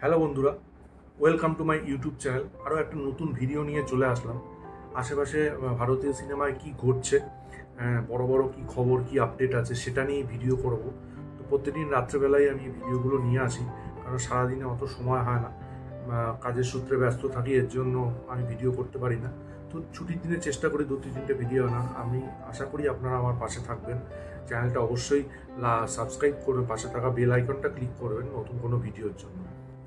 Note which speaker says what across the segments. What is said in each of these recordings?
Speaker 1: Hello বন্ধুরা, welcome to my YouTube channel. আরও একটা নতুন ভিডিও নিয়ে চলে আসলাম। আশেপাশে ভারতীয় সিনেমায় কি ঘটছে, বড় বড় কি খবর, কি আপডেট আছে সেটা নিয়ে ভিডিও করব। তো প্রতিদিন রাত্রেবেলায় আমি ভিডিওগুলো নিয়ে আসি, কারণ সারাদিনে অত সময় হয় না, কাজের সূত্রে ব্যস্ত থাকি, এর জন্য আমি ভিডিও করতে পারি না। তো ছুটির দিনে চেষ্টা করি 2-3টে ভিডিও আনার। আমি আশা করি আপনারা আমার পাশে থাকবেন। চ্যানেলটা অবশ্যই সাবস্ক্রাইব করে পাশে থাকা বেল আইকনটা ক্লিক করবেন নতুন কোনো ভিডিওর জন্য।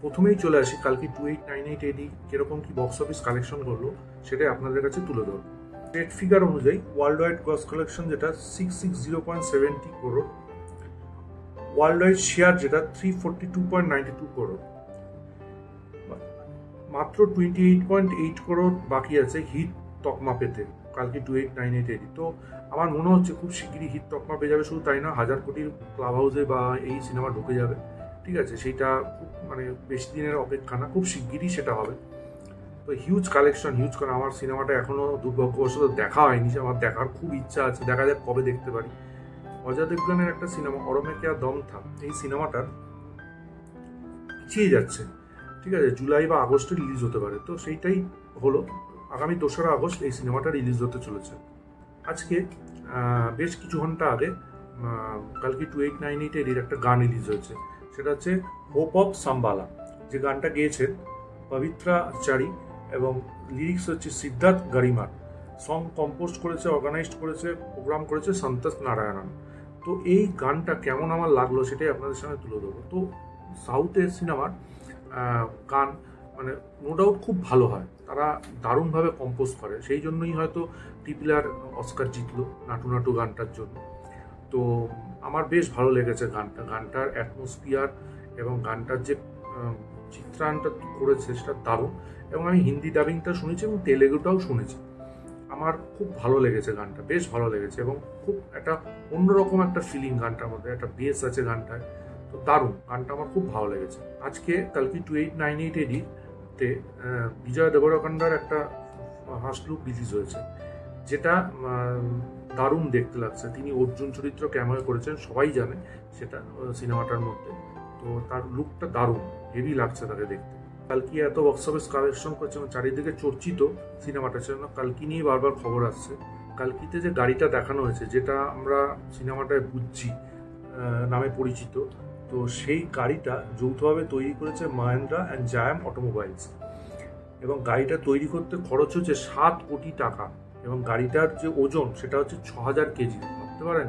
Speaker 1: প্রথমেই চলে আসি, কালকে 2898 এডি কিরকম কি বক্স অফিস কালেকশন করলো সেটাই আপনাদের কাছে তুলে ধরব। স্টেট ফিগার অনুযায়ী ওয়ার্ল্ড ওয়াইড গ্রস কালেকশন যেটা 660.70 করোড়, ওয়ার্ল্ড ওয়াইড শেয়ার যেটা 342.92 করোড়, মাত্র 28.8 করোড় বাকি আছে হিট তকমা পেতে কালকে 2898 এডি। তো আমার মনে হচ্ছে খুব শিগগিরই হিট তকমা পেয়ে যাবে। শুধু তাই না, 1000 কোটির ক্লাব হাউসে বা এই সিনেমা ঢুকে যাবে। ঠিক আছে, সেইটা খুব বেশি দিনের অপেক্ষা না, খুব শিগগিরই সেটা হবে। তো হিউজ কালেকশন, আমার সিনেমাটা এখনো দুর্ভাগ্যবশত দেখা হয়নি, আমার দেখার খুব ইচ্ছা আছে, দেখা যাক কবে দেখতে পারি। অজয় দেবগনের একটা সিনেমা অরমে কেয়া দম থা, এই সিনেমাটার পিছিয়ে যাচ্ছে। ঠিক আছে, জুলাই বা আগস্টে রিলিজ হতে পারে। তো সেইটাই হলো, আগামী 2রা আগস্ট এই সিনেমাটা রিলিজ হতে চলেছে। আজকে বেশ কিছু ঘন্টা আগে কালকে 2898 এর একটা গান রিলিজ হয়েছে, সেটা হচ্ছে হোপ অফ সাম্বালা। যে গানটা গেয়েছেন পবিত্রা আচারি এবং লিরিক্স হচ্ছে সিদ্ধার্থ গরিমার। সং কম্পোজ করেছে, অর্গানাইজড করেছে, প্রোগ্রাম করেছে সন্তোষ নারায়ণন। তো এই গানটা কেমন আমার লাগলো সেটাই আপনাদের সামনে তুলে ধরবো। তো সাউথের সিনেমার গান নো ডাউট খুব ভালো হয়, তারা দারুণভাবে কম্পোজ করে, সেই জন্যই হয়তো টিপিলার অস্কার জিতলো নাটু নাটু গানটার জন্য। তো আমার বেশ ভালো লেগেছে গানটার অ্যাটমসফিয়ার এবং গানটার যে চিত্রায়নটা করেছে সেটা দারুণ। এবং আমি হিন্দি ডাবিংটা শুনেছি এবং তেলেগুটাও শুনেছি। আমার খুব ভালো লেগেছে গানটা, বেশ ভালো লেগেছে এবং খুব একটা অন্যরকম একটা ফিলিং গানটার মধ্যে, একটা বেস আছে গানটায়। তো দারুণ, গানটা আমার খুব ভালো লেগেছে। আজকে কালকে 2898 এডিতে বিজয় দেবরকন্ডার একটা ফার্স্ট লুক রিলিজ হয়েছে, যেটা দারুণ দেখতে লাগছে। তিনি অর্জুন চরিত্র ক্যামেরা করেছেন, সবাই জানে সেটা সিনেমাটার মধ্যে। তো তার লুকটা দারুণ, হেভি লাগছে তাকে দেখতে। কালকি এত বক্স অফিস কালেকশন করছে, চারিদিকে চর্চিত সিনেমাটা, সেজন্য কালকি নিয়ে বারবার খবর আসছে। কালকিতে যে গাড়িটা দেখানো হয়েছে, যেটা আমরা সিনেমাটায় বুঝছি নামে পরিচিত, তো সেই গাড়িটা যৌথভাবে তৈরি করেছে মাহিন্দ্রা অ্যান্ড জায়াম অটোমোবাইলস। এবং গাড়িটা তৈরি করতে খরচ হচ্ছে 7 কোটি টাকা। এবং গাড়িটার যে ওজন সেটা হচ্ছে 6000 কেজি। ভাবতে পারেন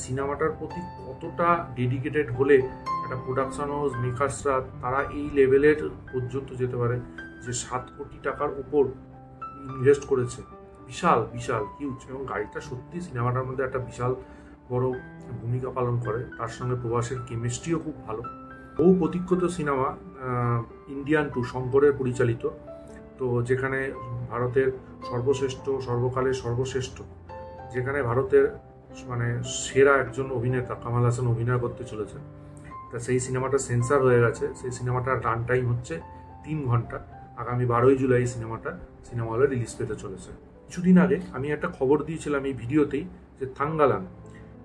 Speaker 1: সিনেমাটার প্রতি কতটা ডেডিকেটেড হলে একটা প্রোডাকশন হাউস, মেকার্সরা তারা এই লেভেলের পর্যন্ত যেতে পারে, যে 7 কোটি টাকার উপর ইনভেস্ট করেছে। বিশাল বিশাল হিউজ। এবং গাড়িটা সত্যি সিনেমাটার মধ্যে একটা বিশাল বড় ভূমিকা পালন করে। তার সঙ্গে প্রভাসের কেমিস্ট্রিও খুব ভালো। বহু প্রতীক্ষিত সিনেমা ইন্ডিয়ান 2 শঙ্করের পরিচালিত, তো যেখানে ভারতের সর্বকালের সর্বশ্রেষ্ঠ, যেখানে ভারতের সেরা একজন অভিনেতা কামাল হাসান অভিনয় করতে চলেছে। তা সেই সিনেমাটা সেন্সার হয়ে গেছে। সেই সিনেমাটার রান টাইম হচ্ছে 3 ঘন্টা। আগামী 12ই জুলাই সিনেমাটা সিনেমা হলে রিলিজ পেতে চলেছে। কিছুদিন আগে আমি একটা খবর দিয়েছিলাম এই ভিডিওতেই, যে থাঙ্গালান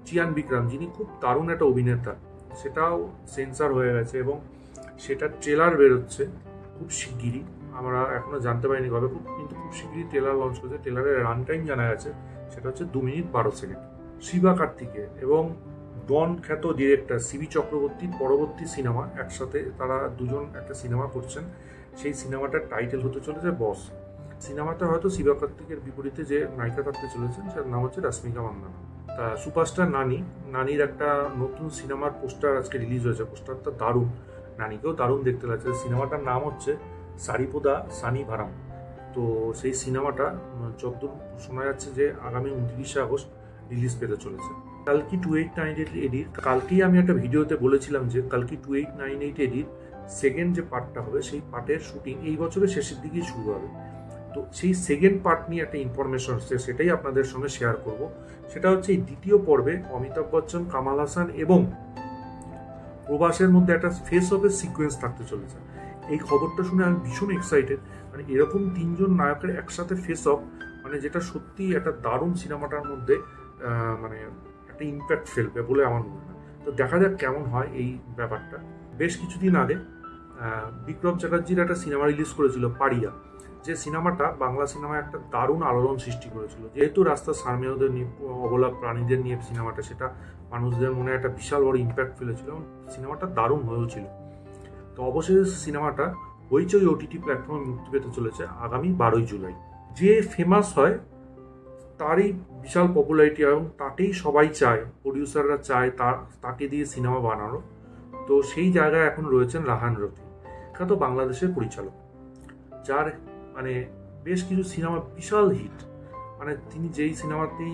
Speaker 1: চিয়ান বিক্রম, যিনি খুব দারুণ একটা অভিনেতা, সেটাও সেন্সার হয়ে গেছে এবং সেটার ট্রেলার বেরোচ্ছে খুব শিগগিরই। আমরা এখনো জানতে পারিনি কবে, কিন্তু খুব শিগগিরই ট্রেলার লঞ্চ করেছে। ট্রেলারের রান টাইম জানা গেছে, সেটা হচ্ছে 2 মিনিট 12 সেকেন্ড। শিবা কার্তিকেয় এবং ডন খ্যাত ডিরেক্টর সিবি চক্রবর্তীর পরবর্তী সিনেমা, একসাথে তারা দুজন একটা সিনেমা করছেন। সেই সিনেমাটার টাইটেল হতে চলেছে বস। সিনেমাটা হয়তো শিবা কার্তিকের বিপরীতে যে নায়িকা থাকতে চলেছেন, সেটার নাম হচ্ছে রশ্মিকা মান্দানা। তা সুপারস্টার নানির একটা নতুন সিনেমার পোস্টার আজকে রিলিজ হয়েছে। পোস্টারটা দারুণ, নানিকেও দারুণ দেখতে লাগছে। সিনেমাটার নাম হচ্ছে সারিপোদা সানি ভারাম। তো সেই সিনেমাটা যতদূর শোনা যাচ্ছে যে আগামী 29শে আগস্ট রিলিজ পেতে চলেছে। কালকি 2898 এডির কালকেই আমি একটা ভিডিওতে বলেছিলাম যে কালকি 2898 এডির সেকেন্ড যে পার্টটা হবে, সেই পার্টের শুটিং এই বছরের শেষের দিকেই শুরু হবে। তো সেই সেকেন্ড পার্ট নিয়ে একটা ইনফরমেশন আসছে, সেটাই আপনাদের সঙ্গে শেয়ার করব। সেটা হচ্ছে এই দ্বিতীয় পর্বে অমিতাভ বচ্চন, কামাল হাসান এবং প্রভাসের মধ্যে একটা ফেস অফের সিকোয়েন্স থাকতে চলেছে। এই খবরটা শুনে আমি ভীষণ এক্সাইটেড। এরকম 3 জন নায়কের একসাথে ফেস অফ, যেটা সত্যি একটা দারুণ সিনেমাটার মধ্যে একটা ইম্প্যাক্ট ফেলবে বলে আমার মনে হয়। তো দেখা যাক কেমন হয় এই ব্যাপারটা। বেশ কিছুদিন আগে বিক্রম চ্যাটার্জির একটা সিনেমা রিলিজ করেছিল পাড়িয়া, যে সিনেমাটা বাংলা সিনেমায় একটা দারুণ আলোড়ন সৃষ্টি করেছিল। যেহেতু রাস্তার সারমেয়দের নিয়ে, অবলা প্রাণীদের নিয়ে সিনেমাটা, সেটা মানুষদের মনে একটা বিশাল বড় ইম্প্যাক্ট ফেলেছিল এবং সিনেমাটা দারুণ হয়েছিল। তো অবশেষে সিনেমাটা হইচই ওটিটি প্ল্যাটফর্মে মুক্তি পেতে চলেছে আগামী 12ই জুলাই। যে ফেমাস হয় তারই বিশাল পপুলারিটি এবং তাকেই সবাই চায়, প্রডিউসাররা চায় তাকে দিয়ে সিনেমা বানানো। তো সেই জায়গায় এখন রয়েছেন রাহান রফি, বিখ্যাত বাংলাদেশের পরিচালক, যার মানে বেশ কিছু সিনেমা বিশাল হিট। মানে তিনি যেই সিনেমাতেই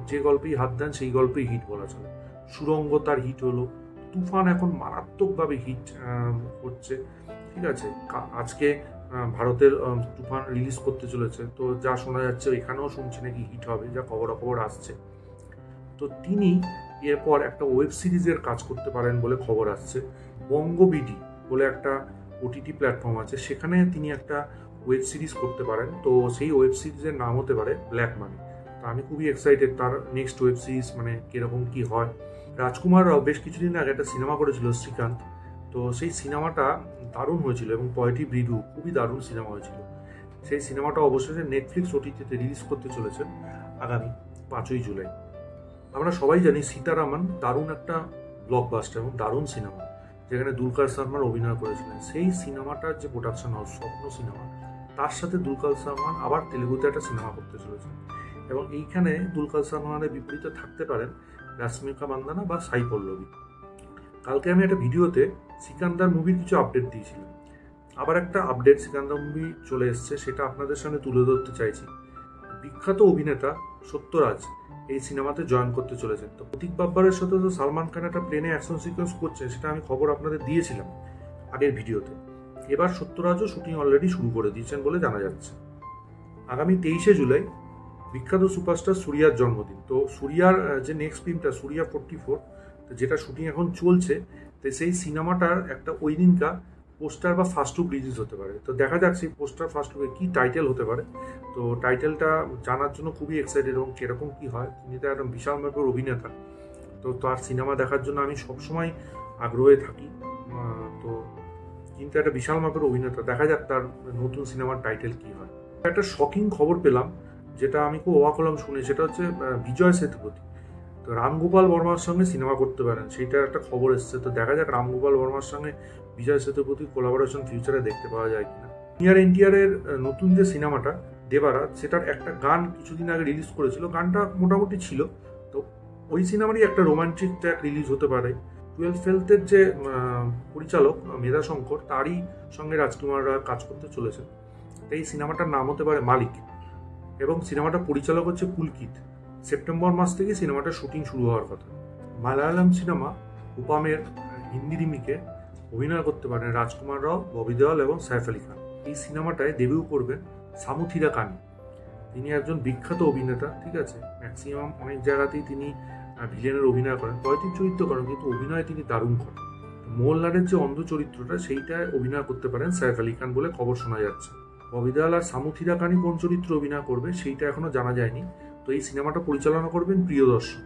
Speaker 1: যে গল্পেই হাত দেন সেই গল্পেই হিট বলা চলে। সুরঙ্গ তার হিট হলো, তুফান এখন মারাত্মকভাবে হিট হচ্ছে, ঠিক আছে। আজকে ভারতের তুফান রিলিজ করতে চলেছে, তো যা শোনা যাচ্ছে এখানেও শুনছি নাকি হিট হবে, যা খবর আসছে। তো তিনি এরপর একটা ওয়েব সিরিজের কাজ করতে পারেন বলে খবর আসছে। বঙ্গবিডি বলে একটা ওটিটি প্ল্যাটফর্ম আছে, সেখানে তিনি একটা ওয়েব সিরিজ করতে পারেন। তো সেই ওয়েব সিরিজের নাম হতে পারে ব্ল্যাক মানি। তো আমি খুবই এক্সাইটেড তার নেক্সট ওয়েব সিরিজ মানে কিরকম কি হয়। রাজকুমার রাও বেশ কিছুদিন আগে একটা সিনেমা করেছিল শ্রীকান্ত, তো সেই সিনেমাটা দারুণ হয়েছিল এবং পজিটিভ রিভিউ, খুবই দারুণ সিনেমা হয়েছিল। সেই সিনেমাটা অবশেষে নেটফ্লিক্স ওটিটিতে রিলিজ করতে চলেছেন আগামী 5ই জুলাই। আমরা সবাই জানি সীতারামন দারুণ একটা ব্লকবাস্টার এবং দারুণ সিনেমা, যেখানে দুলকার সালমান অভিনয় করেছিলেন। সেই সিনেমাটার যে প্রোডাকশন হাউস স্বপ্ন সিনেমা, তার সাথে দুলকার সালমান আবার তেলেগুতে একটা সিনেমা করতে চলেছেন এবং এইখানে দুলকার সালমানের বিপরীতে থাকতে পারেন রাশ্মিকা মান্দানা বা সাই পল্লবী। কালকে আমি একটা ভিডিওতে সিকান্দার মুভির কিছু আপডেট দিয়েছিলাম, আবার একটা আপডেট সিকান্দার মুভি চলে এসছে, সেটা আপনাদের সামনে তুলে ধরতে চাইছি। বিখ্যাত অভিনেতা সত্যরাজ এই সিনেমাতে জয়েন করতে চলেছেন। তো প্রতীক বাব্বারের সাথে তো সালমান খান একটা প্লেনে অ্যাকশন সিকোয়েন্স করছে, সেটা আমি খবর আপনাদের দিয়েছিলাম আগের ভিডিওতে। এবার সত্যরাজও শুটিং অলরেডি শুরু করে দিয়েছেন বলে জানা যাচ্ছে। আগামী 23শে জুলাই বিখ্যাত সুপারস্টার সূর্যার জন্মদিন। তো সূর্যার যে নেক্সট ফিল্মটা সূর্যা 44, যেটা শুটিং এখন চলছে, তো সেই সিনেমাটার একটা ওই দিনকার পোস্টার বা ফার্স্ট লুক রিলিজ হতে পারে। তো দেখা যাক সেই পোস্টার ফার্স্ট লুকে কী টাইটেল হতে পারে। তো টাইটেলটা জানার জন্য খুবই এক্সাইটেড এবং কীরকম কী হয়। তিনি তো একদম বিশাল মাপের অভিনেতা, তো তার সিনেমা দেখার জন্য আমি সবসময় আগ্রহে থাকি। তো কিন্তু একটা বিশাল মাপের অভিনেতা, দেখা যাক তার নতুন সিনেমার টাইটেল কী হয়। একটা শকিং খবর পেলাম, যেটা আমি খুব অবাক হলাম শুনে, সেটা হচ্ছে বিজয় সেতুপতি তো রামগোপাল বর্মার সঙ্গে সিনেমা করতে পারেন, সেইটার একটা খবর এসছে। তো দেখা যাক রামগোপাল বর্মার সঙ্গে বিজয় সেতুপতি কোলাবোরেশন ফিউচারে দেখতে পাওয়া যায় কিনা। নিয়ার এনটিআরের নতুন যে সিনেমাটা দেবারাত, সেটার একটা গান কিছুদিন আগে রিলিজ করেছিল, গানটা মোটামুটি ছিল। তো ওই সিনেমারই একটা রোমান্টিক ট্র্যাক রিলিজ হতে পারে। 12th ফেলথের যে পরিচালক মেধা শঙ্কর, তারই সঙ্গে রাজকুমাররা কাজ করতে চলেছে। এই সিনেমাটার নাম হতে পারে মালিক এবং সিনেমাটা পরিচালক হচ্ছে পুলকিত। সেপ্টেম্বর মাস থেকে সিনেমাটার শুটিং শুরু হওয়ার কথা। মালায়ালাম সিনেমা উপামের হিন্দি রিমিকে অভিনয় করতে পারেন রাজকুমার রাও, ববি দেওয়াল এবং সাইফ আলি খান। এই সিনেমাটায় ডেবিউ করবেন সামুথিরা কানি। তিনি একজন বিখ্যাত অভিনেতা, ঠিক আছে। ম্যাক্সিমাম অনেক জায়গাতেই তিনি ভিলেনের অভিনয় করেন, পজিটিভ চরিত্র করেন, কিন্তু অভিনয় তিনি দারুণ করেন। মোহনলালের যে অন্ধ চরিত্রটা, সেইটায় অভিনয় করতে পারেন সাইফ আলি খান বলে খবর শোনা যাচ্ছে। ববি দেওয়াল আর সামুথিরা কানি কোন চরিত্রে অভিনয় করবে সেইটা এখনো জানা যায়নি। তো এই সিনেমাটা পরিচালনা করবেন প্রিয়দর্শন।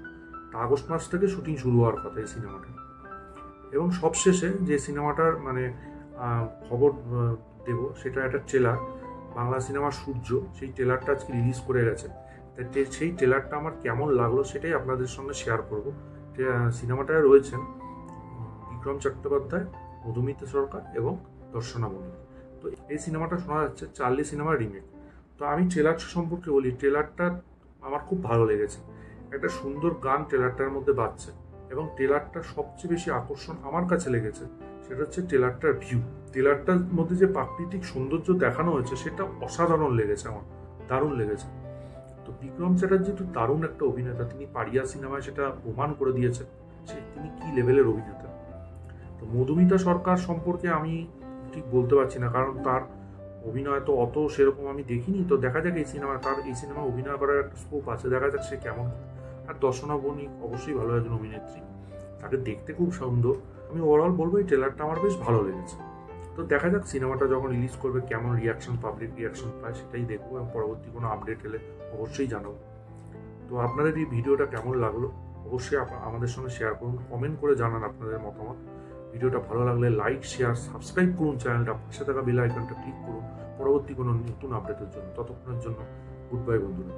Speaker 1: আগস্ট মাস থেকে শুটিং শুরু হওয়ার কথা এই সিনেমাটা। এবং সবশেষে যে সিনেমাটার মানে খবর দেব, সেটা একটা ট্রেলার, বাংলা সিনেমা সূর্য, সেই ট্রেলারটা আজকে রিলিজ করে গেছে। সেই ট্রেলারটা আমার কেমন লাগলো সেটাই আপনাদের সঙ্গে শেয়ার করব। সিনেমাটায় রয়েছেন বিক্রম চট্টোপাধ্যায়, মধুমিতা সরকার এবং দর্শনা মল্লিক। তো এই সিনেমাটা শোনা যাচ্ছে চার্লি সিনেমার রিমেক। তো আমি ট্রেলার সম্পর্কে বলি, ট্রেলারটা আমার খুব ভালো লেগেছে। একটা সুন্দর গান ট্রেলারটার মধ্যে বাজছে এবং ট্রেলারটা সবচেয়ে বেশি আকর্ষণ আমার কাছে লেগেছে সেটা হচ্ছে ট্রেলারটার ভিউ। ট্রেলারটার মধ্যে যে প্রাকৃতিক সৌন্দর্য দেখানো হয়েছে সেটা অসাধারণ লেগেছে, আমার দারুণ লেগেছে। তো বিক্রম চ্যাটার্জি তো দারুণ একটা অভিনেতা, তিনি পাড়িয়া সিনেমায় সেটা প্রমাণ করে দিয়েছেন তিনি কি লেভেলের অভিনেতা। তো মধুমিতা সরকার সম্পর্কে আমি ঠিক বলতে পারছি না, কারণ তার অভিনয় তো অত সেরকম আমি দেখিনি। তো দেখা যাক এই সিনেমা অভিনয় করার একটা স্কোপ আছে, দেখা যাক সে কেমন। আর দর্শনা বণিক অবশ্যই ভালো একজন অভিনেত্রী, তাকে দেখতে খুব সুন্দর। আমি ওভারঅল বলবো এই ট্রেলারটা আমার বেশ ভালো লেগেছে। তো দেখা যাক সিনেমাটা যখন রিলিজ করবে কেমন রিয়াকশন, পাবলিক রিয়াকশন পায় সেটাই দেখবো এবং পরবর্তী কোনো আপডেট এলে অবশ্যই জানাবো। তো আপনাদের এই ভিডিওটা কেমন লাগলো অবশ্যই আমাদের সঙ্গে শেয়ার করুন, কমেন্ট করে জানান আপনাদের মতামত। ভিডিওটা ভালো লাগলে লাইক, শেয়ার, সাবস্ক্রাইব করুন চ্যানেলটা, পাশে থাকা বেল আইকনটা ক্লিক করুন পরবর্তী কোনো নতুন আপডেটের জন্য। ততক্ষণের জন্য গুড বাই বন্ধুরা।